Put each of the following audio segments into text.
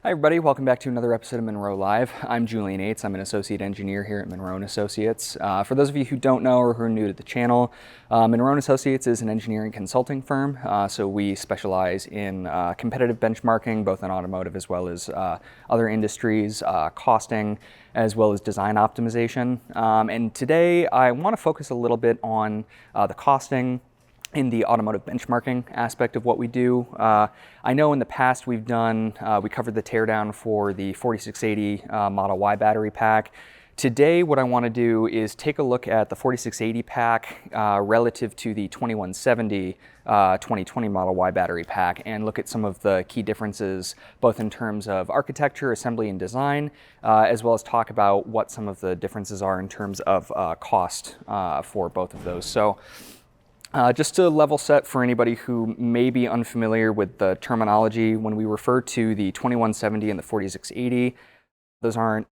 Hi everybody, welcome back to another episode of Munro Live. I'm Julian. I'm an associate engineer here at Munro Associates. For those of you who don't know or who are new to the channel, Munro Associates is an engineering consulting firm, so we specialize in competitive benchmarking, both in automotive as well as other industries, costing, as well as design optimization. And today I want to focus a little bit on the costing in the automotive benchmarking aspect of what we do. I know in the past we covered the teardown for the 4680 Model Y battery pack. Today what I want to do is take a look at the 4680 pack relative to the 2170 2020 Model Y battery pack and look at some of the key differences both in terms of architecture, assembly, and design, as well as talk about what some of the differences are in terms of cost for both of those. So just to level set for anybody who may be unfamiliar with the terminology, when we refer to the 2170 and the 4680, those aren't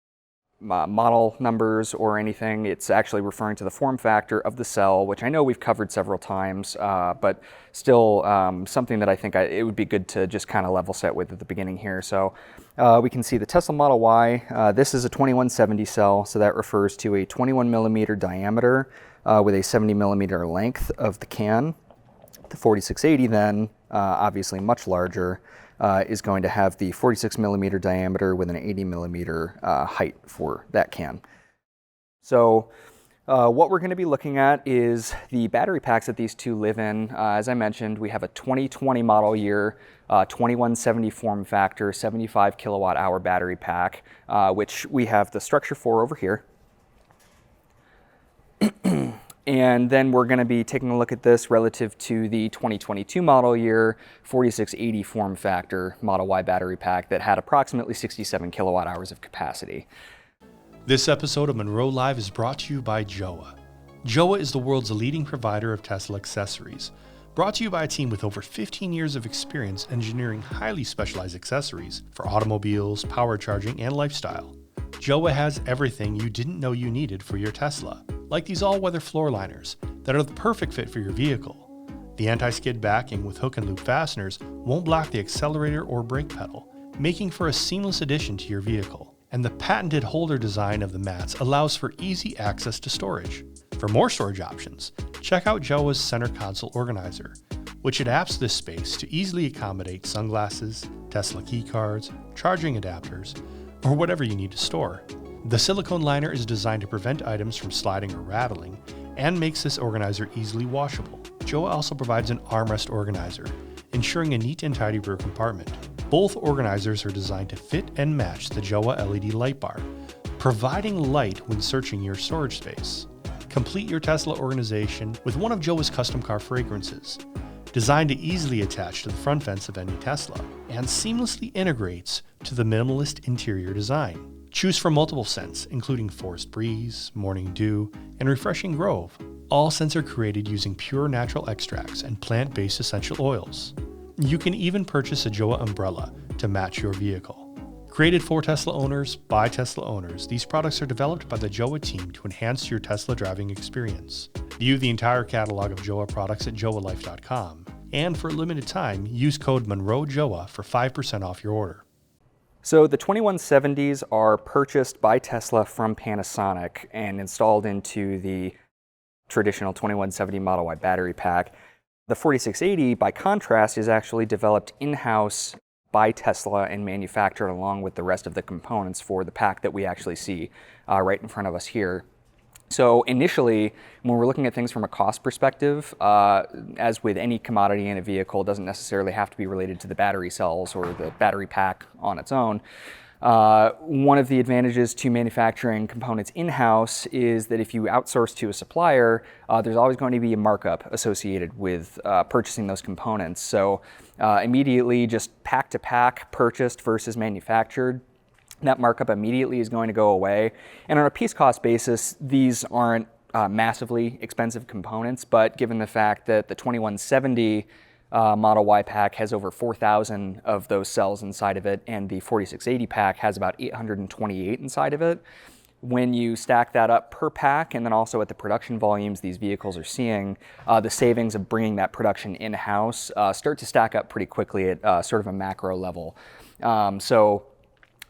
model numbers or anything. It's actually referring to the form factor of the cell, which I know we've covered several times, but still something that I think it would be good to just kind of level set with at the beginning here. So we can see the Tesla Model Y. This is a 2170 cell, so that refers to a 21 millimeter diameter with a 70 millimeter length of the can. The 4680 then, obviously much larger, is going to have the 46 millimeter diameter with an 80 millimeter height for that can. So what we're going to be looking at is the battery packs that these two live in. As I mentioned, we have a 2020 model year 2170 form factor 75 kilowatt hour battery pack, which we have the structure for over here. And then we're going to be taking a look at this relative to the 2022 model year 4680 form factor Model Y battery pack that had approximately 67 kilowatt hours of capacity. This episode of Munro Live is brought to you by Jowa. Jowa is the world's leading provider of Tesla accessories. Brought to you by a team with over 15 years of experience engineering highly specialized accessories for automobiles, power charging, and lifestyle. Jowa has everything you didn't know you needed for your Tesla, like these all-weather floor liners that are the perfect fit for your vehicle. The anti-skid backing with hook and loop fasteners won't block the accelerator or brake pedal, making for a seamless addition to your vehicle. And the patented holder design of the mats allows for easy access to storage. For more storage options, check out Jowa's center console organizer, which adapts this space to easily accommodate sunglasses, Tesla key cards, charging adapters, or whatever you need to store. The silicone liner is designed to prevent items from sliding or rattling and makes this organizer easily washable. Jowa also provides an armrest organizer, ensuring a neat and tidy rear compartment. Both organizers are designed to fit and match the Jowa LED light bar, providing light when searching your storage space. Complete your Tesla organization with one of Jowa's custom car fragrances, designed to easily attach to the front vents of any Tesla, and seamlessly integrates to the minimalist interior design. Choose from multiple scents, including Forest Breeze, Morning Dew, and Refreshing Grove. All scents are created using pure natural extracts and plant-based essential oils. You can even purchase a Jowa umbrella to match your vehicle. Created for Tesla owners by Tesla owners, these products are developed by the Jowa team to enhance your Tesla driving experience. View the entire catalog of Jowa products at jowalife.com, and for a limited time, use code MUNROJOWA for 5% off your order. So the 2170s are purchased by Tesla from Panasonic and installed into the traditional 2170 Model Y battery pack. The 4680, by contrast, is actually developed in-house by Tesla and manufactured along with the rest of the components for the pack that we actually see right in front of us here. So initially, when we're looking at things from a cost perspective, as with any commodity in a vehicle, it doesn't necessarily have to be related to the battery cells or the battery pack on its own. One of the advantages to manufacturing components in-house is that if you outsource to a supplier, there's always going to be a markup associated with purchasing those components. So immediately, just pack-to-pack purchased versus manufactured, that markup immediately is going to go away. And on a piece cost basis, these aren't massively expensive components, but given the fact that the 2170 Model Y pack has over 4,000 of those cells inside of it, and the 4680 pack has about 828 inside of it, when you stack that up per pack and then also at the production volumes these vehicles are seeing, the savings of bringing that production in-house start to stack up pretty quickly at sort of a macro level. So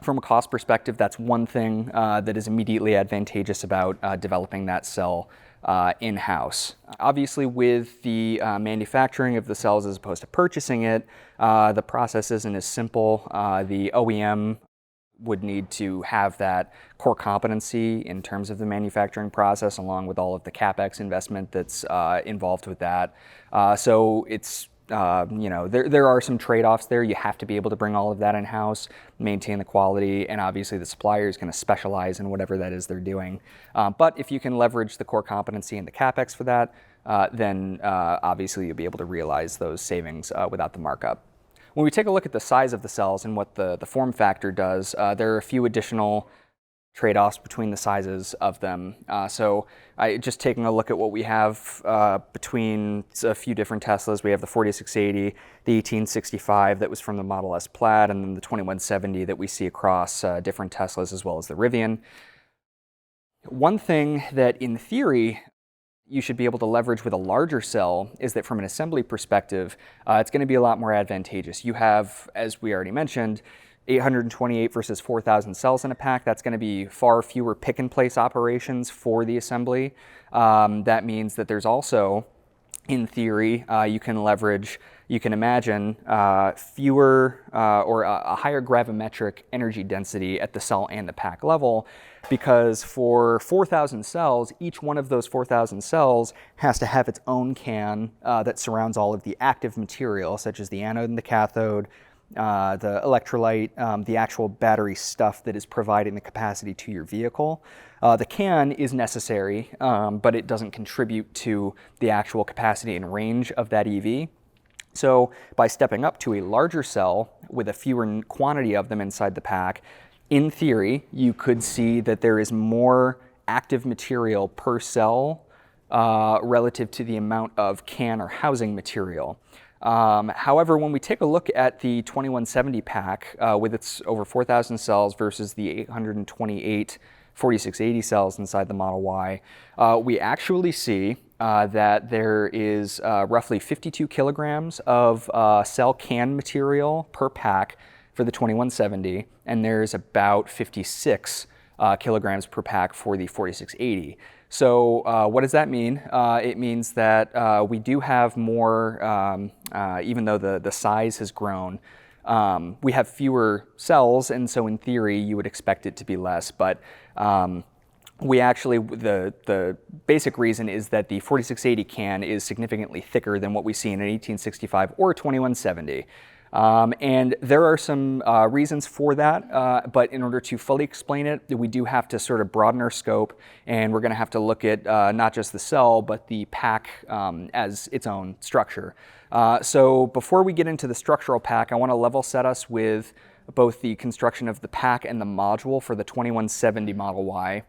From a cost perspective, that's one thing that is immediately advantageous about developing that cell in-house. Obviously, with the manufacturing of the cells as opposed to purchasing it, the process isn't as simple. The OEM would need to have that core competency in terms of the manufacturing process, along with all of the CapEx investment that's involved with that. So it's there are some trade-offs there. You have to be able to bring all of that in-house, maintain the quality, and obviously the supplier is going to specialize in whatever that is they're doing. But if you can leverage the core competency and the CapEx for that, then obviously you'll be able to realize those savings without the markup. When we take a look at the size of the cells and what the form factor does, there are a few additional trade-offs between the sizes of them. So just taking a look at what we have between a few different Teslas, we have the 4680, the 1865 that was from the Model S Plaid, and then the 2170 that we see across different Teslas as well as the Rivian. One thing that in theory you should be able to leverage with a larger cell is that from an assembly perspective, it's going to be a lot more advantageous. You have, as we already mentioned, 828 versus 4,000 cells in a pack. That's going to be far fewer pick-and-place operations for the assembly. That means that there's also, in theory, you can imagine fewer or a higher gravimetric energy density at the cell and the pack level, because for 4,000 cells, each one of those 4,000 cells has to have its own can that surrounds all of the active material, such as the anode and the cathode, the electrolyte, the actual battery stuff that is providing the capacity to your vehicle. The can is necessary, but it doesn't contribute to the actual capacity and range of that EV. So by stepping up to a larger cell with a fewer quantity of them inside the pack, in theory, you could see that there is more active material per cell relative to the amount of can or housing material. However, when we take a look at the 2170 pack with its over 4,000 cells versus the 828 4680 cells inside the Model Y, we actually see that there is roughly 52 kilograms of cell can material per pack for the 2170, and there's about 56 kilograms per pack for the 4680. So what does that mean? It means that we do have more, even though the size has grown, we have fewer cells, and so in theory you would expect it to be less, but we actually, the basic reason is that the 4680 can is significantly thicker than what we see in an 1865 or a 2170. And there are some reasons for that, but in order to fully explain it, we do have to sort of broaden our scope, and we're going to have to look at not just the cell, but the pack as its own structure. So before we get into the structural pack, I want to level set us with both the construction of the pack and the module for the 2170 Model Y.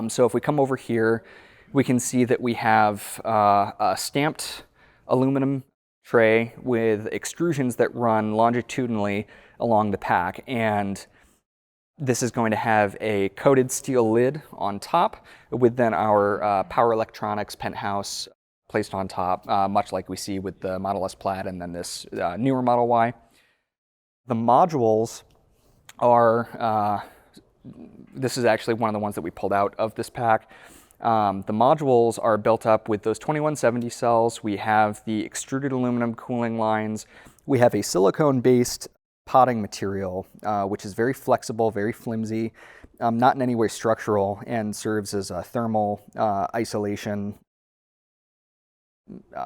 So if we come over here, we can see that we have a stamped aluminum tray with extrusions that run longitudinally along the pack, and this is going to have a coated steel lid on top with then our power electronics penthouse placed on top, much like we see with the Model S Plaid and then this newer Model Y. The modules are, this is actually one of the ones that we pulled out of this pack. The modules are built up with those 2170 cells. We have the extruded aluminum cooling lines. We have a silicone-based potting material, which is very flexible, very flimsy, not in any way structural, and serves as a thermal isolation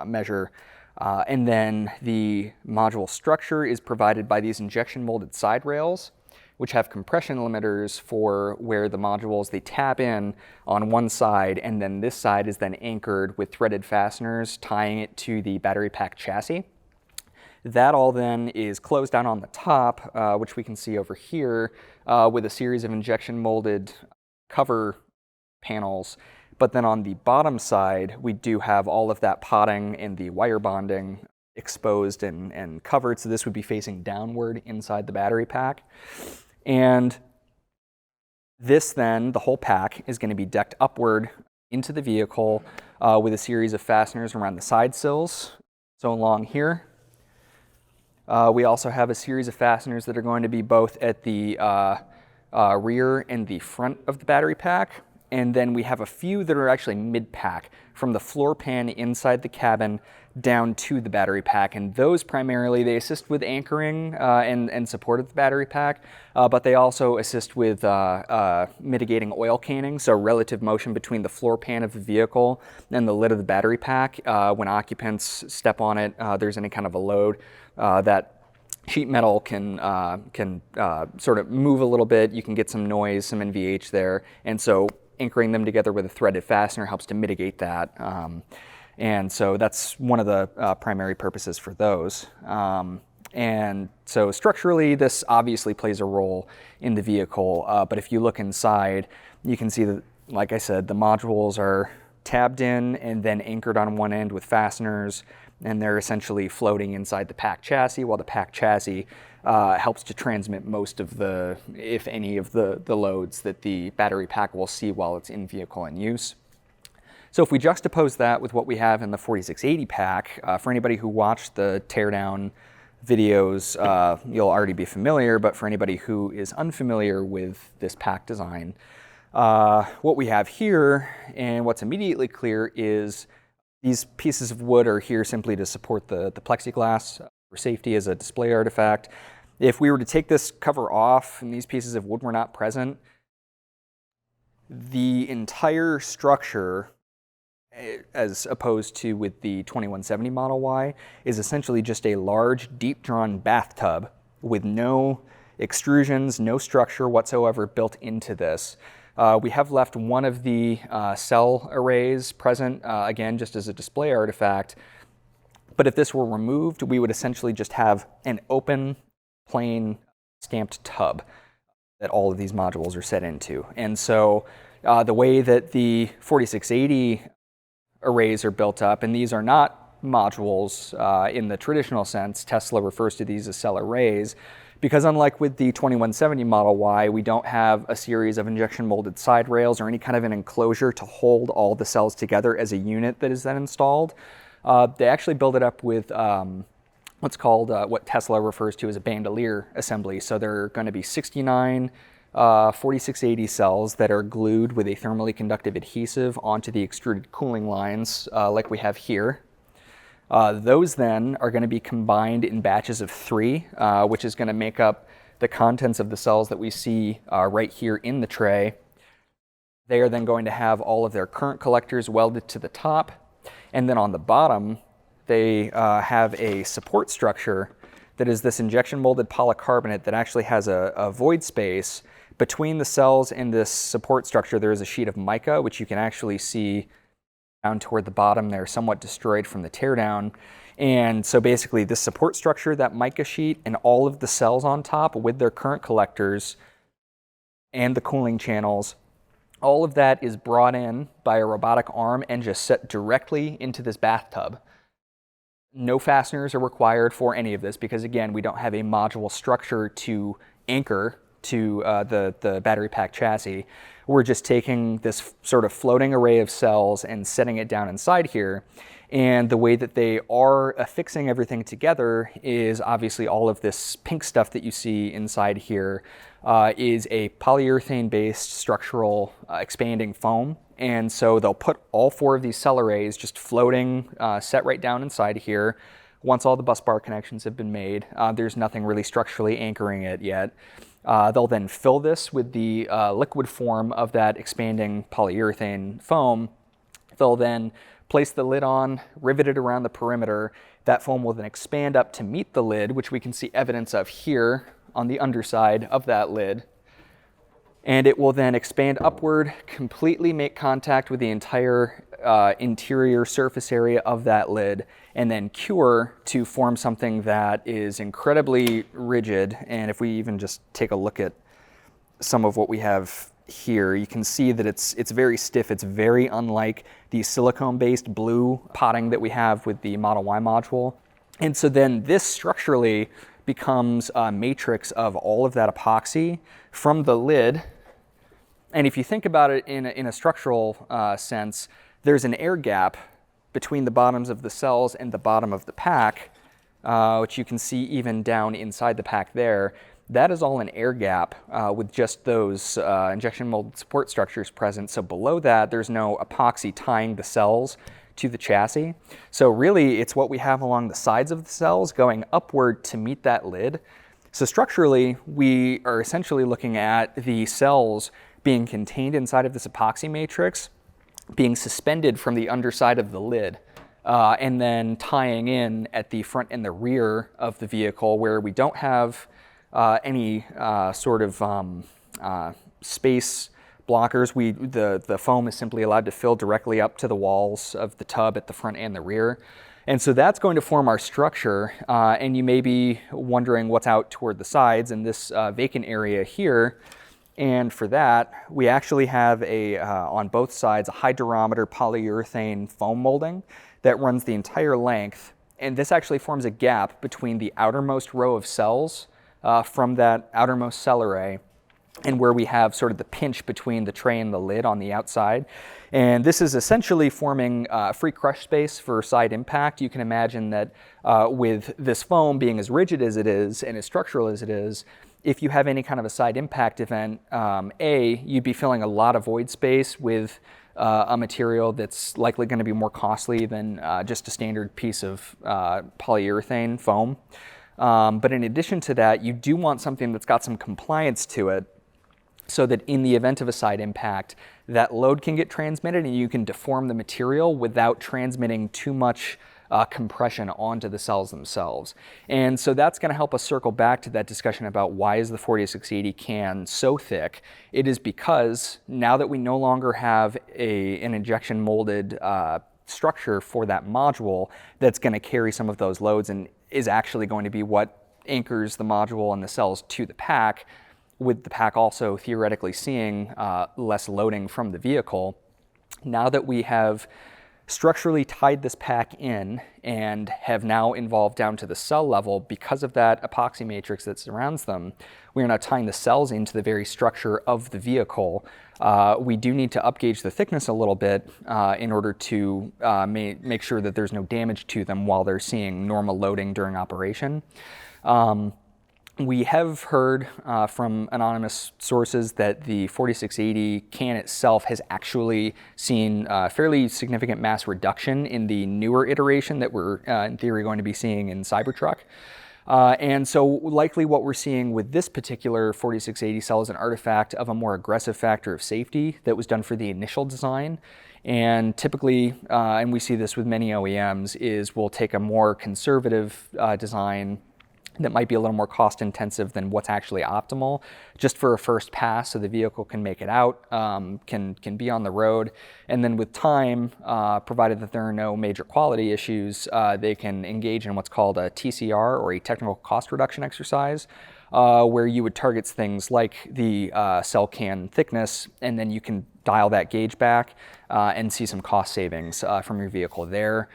measure. And then the module structure is provided by these injection molded side rails, which have compression limiters for where the modules, they tap in on one side, and then this side is then anchored with threaded fasteners tying it to the battery pack chassis. That all then is closed down on the top, which we can see over here, with a series of injection molded cover panels. But then on the bottom side, we do have all of that potting and the wire bonding exposed and covered, so this would be facing downward inside the battery pack. And this then, the whole pack, is going to be decked upward into the vehicle with a series of fasteners around the side sills, so along here. We also have a series of fasteners that are going to be both at the rear and the front of the battery pack. And then we have a few that are actually mid-pack from the floor pan inside the cabin down to the battery pack. And those primarily, they assist with anchoring and support of the battery pack, but they also assist with mitigating oil canning, so relative motion between the floor pan of the vehicle and the lid of the battery pack. When occupants step on it, there's any kind of a load that sheet metal can sort of move a little bit. You can get some noise, some NVH there, and so anchoring them together with a threaded fastener helps to mitigate that. And so that's one of the primary purposes for those. And so structurally, this obviously plays a role in the vehicle, but if you look inside, you can see that, like I said, the modules are tabbed in and then anchored on one end with fasteners, and they're essentially floating inside the pack chassis, while the pack chassis helps to transmit most of the, if any, of the loads that the battery pack will see while it's in vehicle in use. So if we juxtapose that with what we have in the 4680 pack, for anybody who watched the Teardown videos, you'll already be familiar, but for anybody who is unfamiliar with this pack design, what we have here and what's immediately clear is these pieces of wood are here simply to support the plexiglass for safety as a display artifact. If we were to take this cover off and these pieces of wood were not present, the entire structure, as opposed to with the 2170 Model Y, is essentially just a large, deep-drawn bathtub with no extrusions, no structure whatsoever built into this. We have left one of the cell arrays present, again, just as a display artifact. But if this were removed, we would essentially just have an open, plain, stamped tub that all of these modules are set into. And so the way that the 4680 arrays are built up, and these are not modules in the traditional sense, Tesla refers to these as cell arrays, because unlike with the 2170 Model Y, we don't have a series of injection molded side rails or any kind of an enclosure to hold all the cells together as a unit that is then installed. They actually build it up with what's called, what Tesla refers to as a bandolier assembly. So there are going to be 69 4680 cells that are glued with a thermally conductive adhesive onto the extruded cooling lines like we have here. Those then are going to be combined in batches of 3, which is going to make up the contents of the cells that we see right here in the tray. They are then going to have all of their current collectors welded to the top, and then on the bottom they have a support structure that is this injection molded polycarbonate that actually has a void space between the cells and this support structure. There is a sheet of mica, which you can actually see down toward the bottom. They're somewhat destroyed from the teardown. And so basically this support structure, that mica sheet, and all of the cells on top with their current collectors and the cooling channels, all of that is brought in by a robotic arm and just set directly into this bathtub. No fasteners are required for any of this because, again, we don't have a module structure to anchor to the battery pack chassis. We're just taking this sort of floating array of cells and setting it down inside here. And the way that they are affixing everything together is obviously all of this pink stuff that you see inside here is a polyurethane-based structural expanding foam. And so they'll put all 4 of these cell arrays just floating, set right down inside here. Once all the bus bar connections have been made, there's nothing really structurally anchoring it yet. They'll then fill this with the liquid form of that expanding polyurethane foam. They'll then place the lid on, rivet it around the perimeter. That foam will then expand up to meet the lid, which we can see evidence of here on the underside of that lid. And it will then expand upward, completely make contact with the entire interior surface area of that lid, and then cure to form something that is incredibly rigid. And if we even just take a look at some of what we have here, you can see that it's very stiff. It's very unlike the silicone-based blue potting that we have with the Model Y module. And so then this structurally becomes a matrix of all of that epoxy from the lid. And if you think about it in a structural sense, there's an air gap between the bottoms of the cells and the bottom of the pack which you can see even down inside the pack there, that is all an air gap with just those injection molded support structures present. So below that, there's no epoxy tying the cells to the chassis. So really, it's what we have along the sides of the cells going upward to meet that lid. So structurally, we are essentially looking at the cells being contained inside of this epoxy matrix, being suspended from the underside of the lid, and then tying in at the front and the rear of the vehicle where we don't have any sort of space blockers. The foam is simply allowed to fill directly up to the walls of the tub at the front and the rear. And so that's going to form our structure. And you may be wondering what's out toward the sides in this vacant area here. And for that, we actually have on both sides a hydrometer polyurethane foam molding that runs the entire length. And this actually forms a gap between the outermost row of cells from that outermost cell array and where we have sort of the pinch between the tray and the lid on the outside. And this is essentially forming free crush space for side impact. You can imagine that with this foam being as rigid as it is and as structural as it is, if you have any kind of a side impact event, you'd be filling a lot of void space with a material that's likely going to be more costly than just a standard piece of polyurethane foam. But in addition to that, you do want something that's got some compliance to it so that in the event of a side impact, that load can get transmitted and you can deform the material without transmitting too much compression onto the cells themselves. And so that's going to help us circle back to that discussion about why is the 4680 can so thick. It is because now that we no longer have an injection molded structure for that module that's going to carry some of those loads and is actually going to be what anchors the module and the cells to the pack, with the pack also theoretically seeing less loading from the vehicle. Now that we have structurally tied this pack in and have now involved down to the cell level because of that epoxy matrix that surrounds them, we are now tying the cells into the very structure of the vehicle. We do need to upgauge the thickness a little bit in order to make sure that there's no damage to them while they're seeing normal loading during operation. We have heard from anonymous sources that the 4680 can itself has actually seen fairly significant mass reduction in the newer iteration that we're in theory going to be seeing in Cybertruck. And so likely what we're seeing with this particular 4680 cell is an artifact of a more aggressive factor of safety that was done for the initial design. And typically, and we see this with many OEMs, is we'll take a more conservative design that might be a little more cost intensive than what's actually optimal, just for a first pass so the vehicle can make it out, can be on the road. And then with time, provided that there are no major quality issues, they can engage in what's called a TCR, or a technical cost reduction exercise, where you would target things like the cell can thickness, and then you can dial that gauge back and see some cost savings from your vehicle there,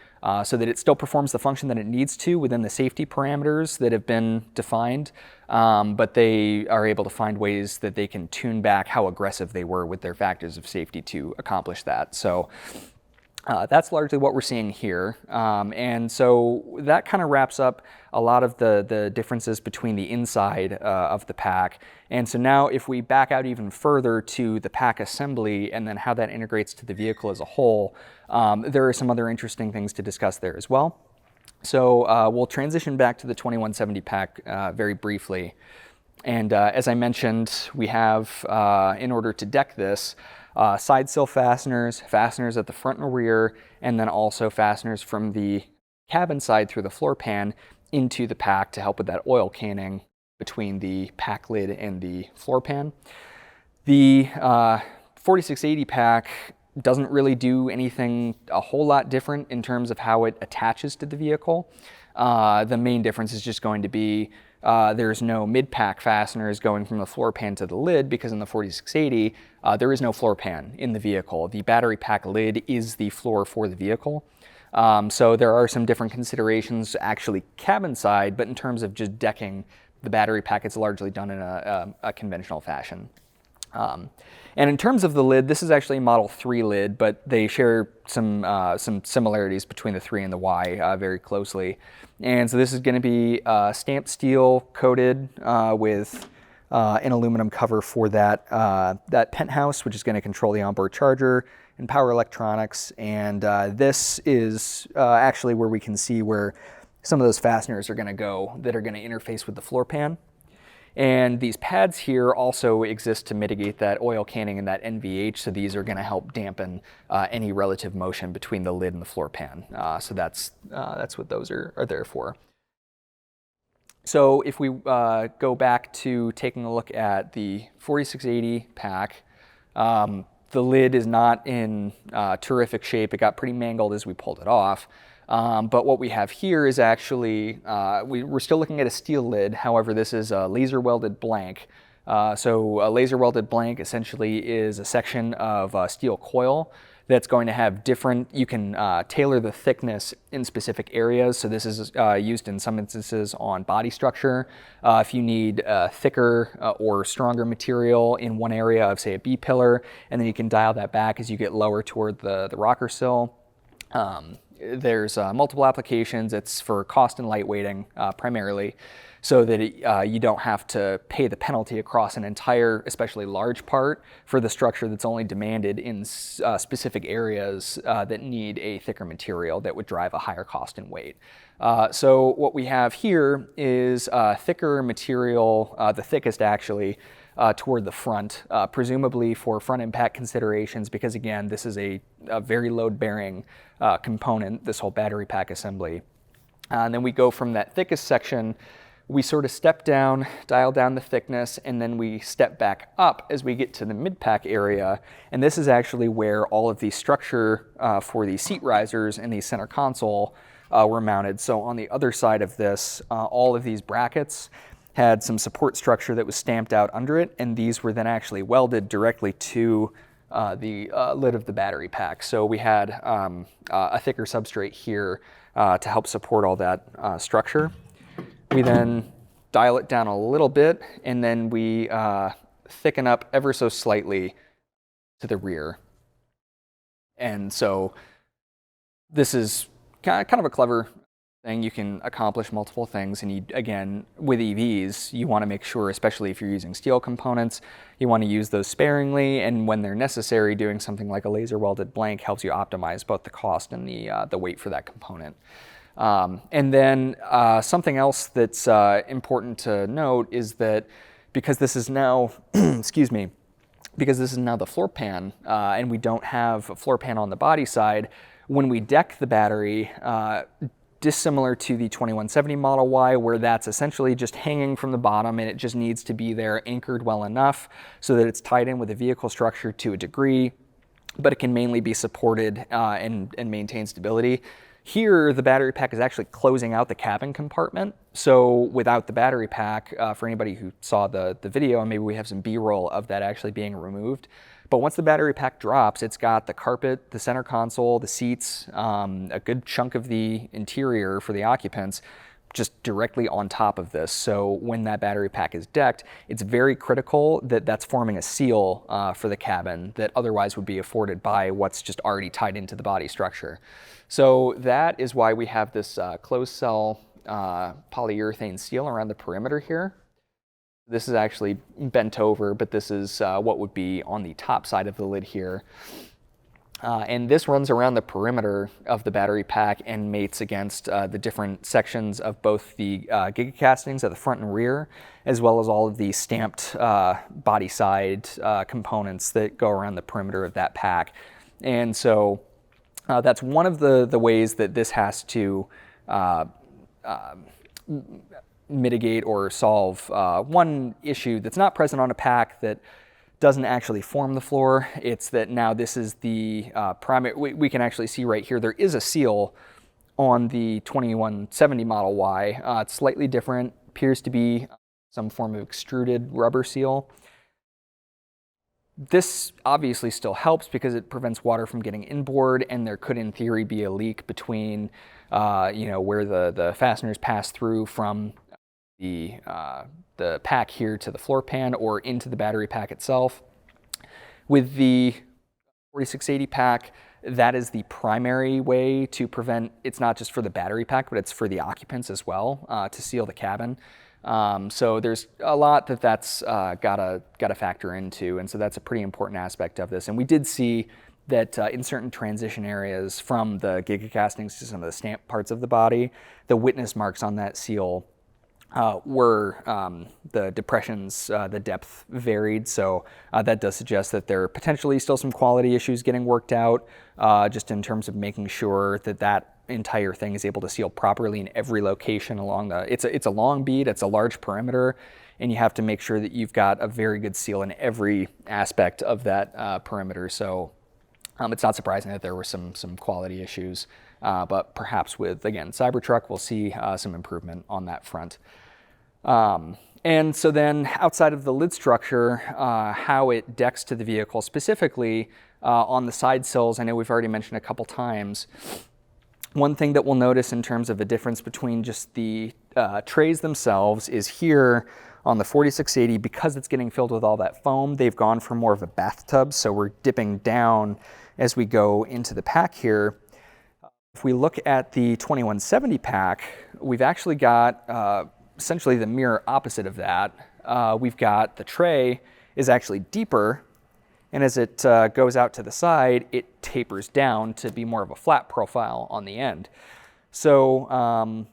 so that it still performs the function that it needs to within the safety parameters that have been defined, but they are able to find ways that they can tune back how aggressive they were with their factors of safety to accomplish that. So that's largely what we're seeing here. And so that kind of wraps up a lot of the differences between the inside of the pack. And so now if we back out even further to the pack assembly and then how that integrates to the vehicle as a whole, there are some other interesting things to discuss there as well. So we'll transition back to the 2170 pack very briefly. And as I mentioned, we have, in order to deck this, side sill fasteners, fasteners at the front and rear, and then also fasteners from the cabin side through the floor pan into the pack to help with that oil canning between the pack lid and the floor pan. The 4680 pack doesn't really do anything a whole lot different in terms of how it attaches to the vehicle. The main difference is just going to be there's no mid-pack fasteners going from the floor pan to the lid, because in the 4680, there is no floor pan in the vehicle. The battery pack lid is the floor for the vehicle. So there are some different considerations actually cabin side, but in terms of just decking the battery pack, it's largely done in a conventional fashion. And in terms of the lid, this is actually a Model 3 lid, but they share some similarities between the 3 and the Y very closely. And so this is going to be stamped steel coated with an aluminum cover for that, that penthouse, which is going to control the onboard charger and power electronics. And this is actually where we can see where some of those fasteners are going to go that are going to interface with the floor pan. And these pads here also exist to mitigate that oil canning and that NVH, so these are going to help dampen any relative motion between the lid and the floor pan. So that's what those are there for. So if we go back to taking a look at the 4680 pack, the lid is not in terrific shape. It got pretty mangled as we pulled it off. But what we have here is actually, we're still looking at a steel lid. However, this is a laser welded blank. So a laser welded blank essentially is a section of steel coil that's going to have different, you can tailor the thickness in specific areas. So this is used in some instances on body structure. If you need thicker or stronger material in one area of, say, a B-pillar, and then you can dial that back as you get lower toward the rocker sill. There's multiple applications. It's for cost and lightweighting primarily, so that you don't have to pay the penalty across an entire, especially large part, for the structure that's only demanded in specific areas that need a thicker material that would drive a higher cost and weight. So what we have here is thicker material, the thickest actually, toward the front, presumably for front impact considerations, because again, this is a very load-bearing component, this whole battery pack assembly. And then we go from that thickest section, we sort of step down, dial down the thickness, and then we step back up as we get to the mid-pack area. And this is actually where all of the structure for the seat risers and the center console were mounted. So on the other side of this, all of these brackets had some support structure that was stamped out under it, and these were then actually welded directly to the lid of the battery pack. So we had a thicker substrate here to help support all that structure. We then dial it down a little bit, and then we thicken up ever so slightly to the rear. And so this is kind of a clever thing. You can accomplish multiple things, and you, again, with EVs, you want to make sure, especially if you're using steel components, you want to use those sparingly, and when they're necessary, doing something like a laser welded blank helps you optimize both the cost and the weight for that component. And then something else that's important to note is that because this is now, excuse me, because this is now the floor pan, and we don't have a floor pan on the body side, when we deck the battery, dissimilar to the 2170 Model Y, where that's essentially just hanging from the bottom and it just needs to be there anchored well enough so that it's tied in with the vehicle structure to a degree, but it can mainly be supported and maintain stability. Here, the battery pack is actually closing out the cabin compartment. So without the battery pack, for anybody who saw the video, and maybe we have some B-roll of that actually being removed, but once the battery pack drops, it's got the carpet, the center console, the seats, a good chunk of the interior for the occupants just directly on top of this. So when that battery pack is decked, it's very critical that that's forming a seal for the cabin that otherwise would be afforded by what's just already tied into the body structure. So that is why we have this closed cell polyurethane seal around the perimeter here. This is actually bent over, but this is what would be on the top side of the lid here. And this runs around the perimeter of the battery pack and mates against the different sections of both the giga castings at the front and rear, as well as all of the stamped body side components that go around the perimeter of that pack. And so that's one of the ways that this has to mitigate or solve one issue that's not present on a pack that doesn't actually form the floor. It's that now this is the primary, we can actually see right here, there is a seal on the 2170 Model Y. It's slightly different, appears to be some form of extruded rubber seal. This obviously still helps because it prevents water from getting inboard, and there could in theory be a leak between where the fasteners pass through from the pack here to the floor pan or into the battery pack itself. With the 4680 pack, that is the primary way to prevent, it's not just for the battery pack, but it's for the occupants as well, to seal the cabin. So there's a lot that's gotta factor into, and so that's a pretty important aspect of this. And we did see that in certain transition areas from the gigacastings to some of the stamp parts of the body, the witness marks on that seal were the depressions, the depth varied, so that does suggest that there are potentially still some quality issues getting worked out, just in terms of making sure that that entire thing is able to seal properly in every location along the, it's a long bead, it's a large perimeter, and you have to make sure that you've got a very good seal in every aspect of that perimeter. So it's not surprising that there were some quality issues, but perhaps with, again, Cybertruck, we'll see some improvement on that front. And so then outside of the lid structure, how it decks to the vehicle, specifically on the side sills, I know we've already mentioned a couple times. One thing that we'll notice in terms of a difference between just the trays themselves is here on the 4680, because it's getting filled with all that foam, they've gone for more of a bathtub, so we're dipping down as we go into the pack here. If we look at the 2170 pack, we've actually got essentially the mirror opposite of that. We've got the tray is actually deeper, and as it goes out to the side, it tapers down to be more of a flat profile on the end. So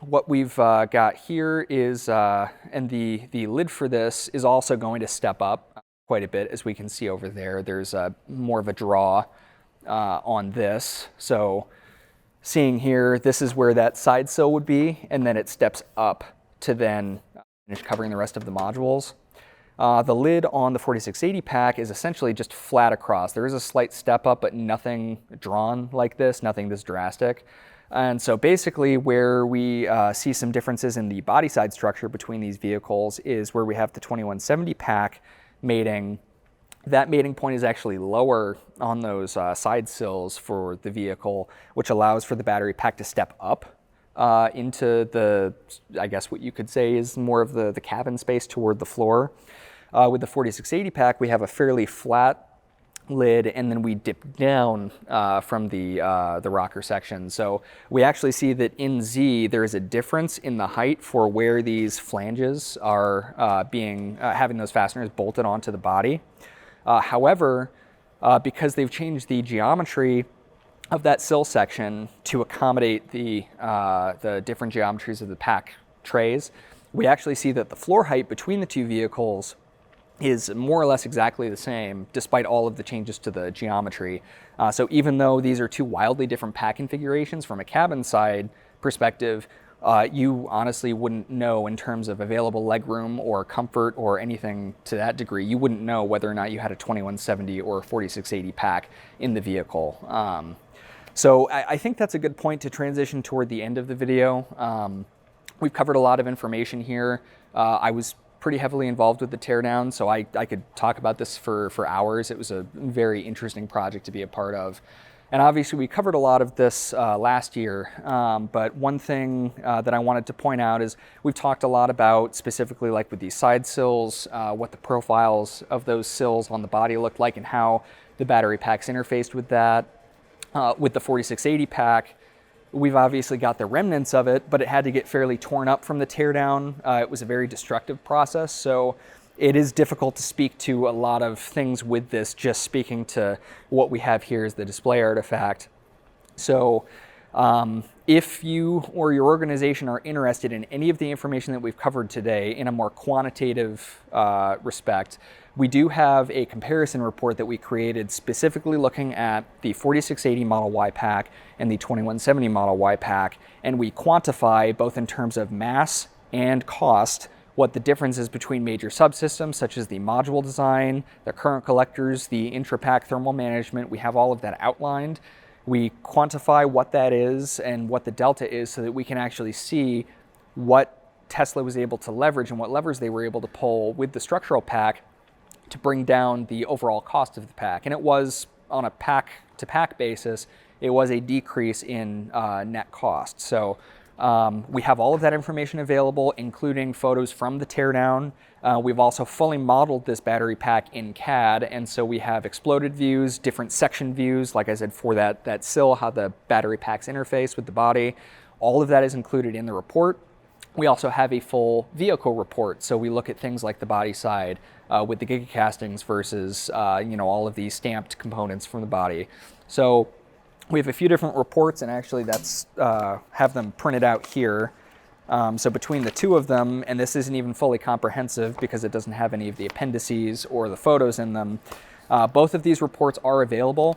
what we've got here is, and the lid for this is also going to step up quite a bit, as we can see over there. There's more of a draw on this. So seeing here, this is where that side sill would be, and then it steps up to then finish covering the rest of the modules. The lid on the 4680 pack is essentially just flat across. There is a slight step up, but nothing drawn like this, nothing this drastic. And so basically where we see some differences in the body side structure between these vehicles is where we have the 2170 pack mating. That mating point is actually lower on those side sills for the vehicle, which allows for the battery pack to step up into the, I guess what you could say is more of the cabin space toward the floor. With the 4680 pack, we have a fairly flat lid, and then we dip down from the rocker section. So we actually see that in Z, there is a difference in the height for where these flanges are having those fasteners bolted onto the body. However, because they've changed the geometry of that sill section to accommodate the different geometries of the pack trays, we actually see that the floor height between the two vehicles is more or less exactly the same, despite all of the changes to the geometry. So even though these are two wildly different pack configurations from a cabin side perspective, you honestly wouldn't know in terms of available legroom or comfort or anything to that degree. You wouldn't know whether or not you had a 2170 or a 4680 pack in the vehicle. So I think that's a good point to transition toward the end of the video. We've covered a lot of information here. I was pretty heavily involved with the teardown, so I could talk about this for hours. It was a very interesting project to be a part of. And obviously we covered a lot of this last year, but one thing that I wanted to point out is we've talked a lot about, specifically like with these side sills, what the profiles of those sills on the body looked like and how the battery packs interfaced with that. With the 4680 pack, we've obviously got the remnants of it, but it had to get fairly torn up from the teardown. It was a very destructive process, so it is difficult to speak to a lot of things with this, just speaking to what we have here as the display artifact. So if you or your organization are interested in any of the information that we've covered today in a more quantitative respect, we do have a comparison report that we created specifically looking at the 4680 Model Y pack and the 2170 Model Y pack, and we quantify both in terms of mass and cost what the difference is between major subsystems such as the module design, the current collectors, the intra-pack thermal management. We have all of that outlined. We quantify what that is and what the delta is so that we can actually see what Tesla was able to leverage and what levers they were able to pull with the structural pack to bring down the overall cost of the pack. And it was, on a pack-to-pack basis, it was a decrease in net cost. So We have all of that information available, including photos from the teardown. We've also fully modeled this battery pack in CAD, and so we have exploded views, different section views, like I said, for that sill, how the battery packs interface with the body. All of that is included in the report. We also have a full vehicle report, so we look at things like the body side with the gigacastings versus all of these stamped components from the body. So we have a few different reports, and actually that's have them printed out here. So between the two of them, and this isn't even fully comprehensive because it doesn't have any of the appendices or the photos in them, both of these reports are available.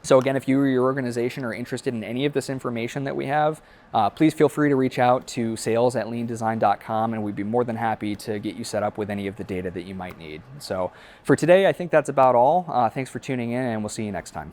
So again, if you or your organization are interested in any of this information that we have, please feel free to reach out to sales@leandesign.com, and we'd be more than happy to get you set up with any of the data that you might need. So for today, I think that's about all. Thanks for tuning in, and we'll see you next time.